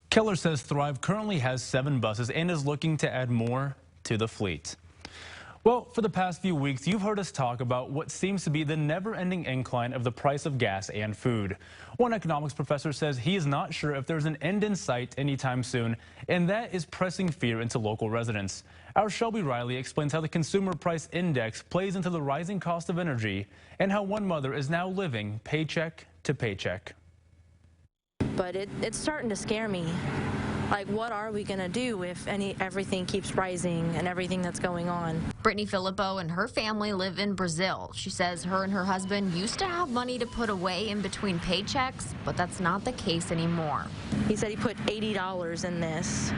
Keller says Thrive currently has 7 buses and is looking to add more to the fleet. Well, for the past few weeks, you've heard us talk about what seems to be the never-ending incline of the price of gas and food. One economics professor says he is not sure if there's an end in sight anytime soon, and that is pressing fear into local residents. Our Shelby Riley explains how the Consumer Price Index plays into the rising cost of energy and how one mother is now living paycheck to paycheck. But it's starting to scare me. Like, what are we going to do if everything keeps rising and everything that's going on? Brittany Filippo and her family live in Brazil. She says her and her husband used to have money to put away in between paychecks, but that's not the case anymore. He said he put $80 in this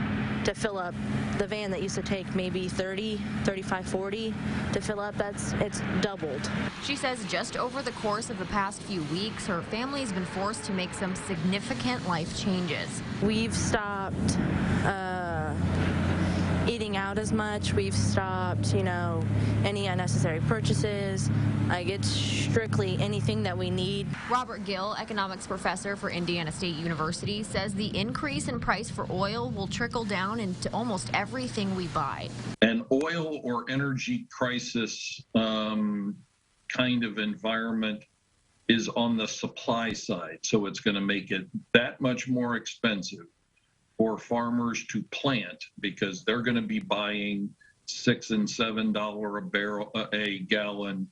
to fill up the van that used to take maybe 30, 35, 40 to fill up. It's doubled. She says just over the course of the past few weeks, her family's been forced to make some significant life changes. We've stopped eating out as much. We've stopped, any unnecessary purchases. Like, it's strictly anything that we need. Robert Gill, economics professor for Indiana State University, says the increase in price for oil will trickle down into almost everything we buy. An oil or energy crisis kind of environment is on the supply side, so it's going to make it that much more expensive for farmers to plant because they're going to be buying $6 and $7 a gallon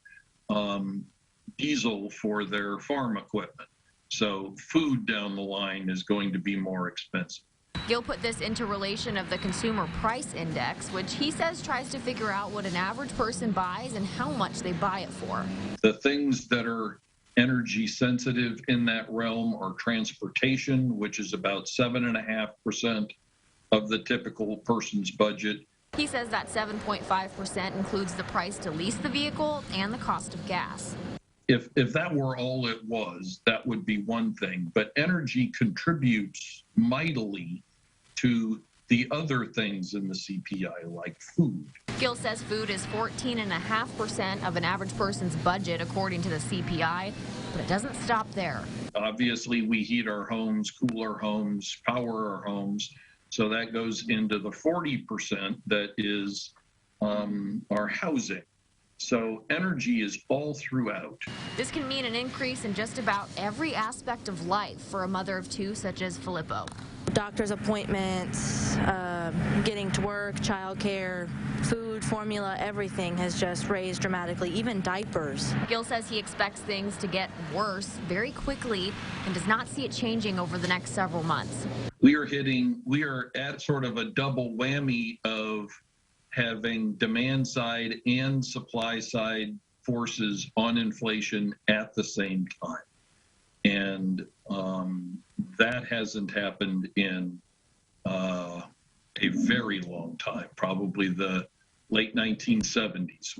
diesel for their farm equipment. So food down the line is going to be more expensive. Gill put this into relation of the Consumer Price Index, which he says tries to figure out what an average person buys and how much they buy it for. The things that are energy sensitive in that realm are transportation, which is about 7.5% of the typical person's budget. He says that 7.5% includes the price to lease the vehicle and the cost of gas. If that were all it was, that would be one thing. But energy contributes mightily to the other things in the CPI, like food. Gill says food is 14.5% of an average person's budget, according to the CPI, but it doesn't stop there. Obviously, we heat our homes, cool our homes, power our homes, so that goes into the 40% that is our housing. So energy is all throughout. This can mean an increase in just about every aspect of life for a mother of 2 such as Filippo. Doctor's appointments, getting to work, childcare, food, formula, everything has just raised dramatically, even diapers. Gill says he expects things to get worse very quickly and does not see it changing over the next several months. We are at sort of a double whammy of having demand side and supply side forces on inflation at the same time. And that hasn't happened in a very long time, probably the late 1970s.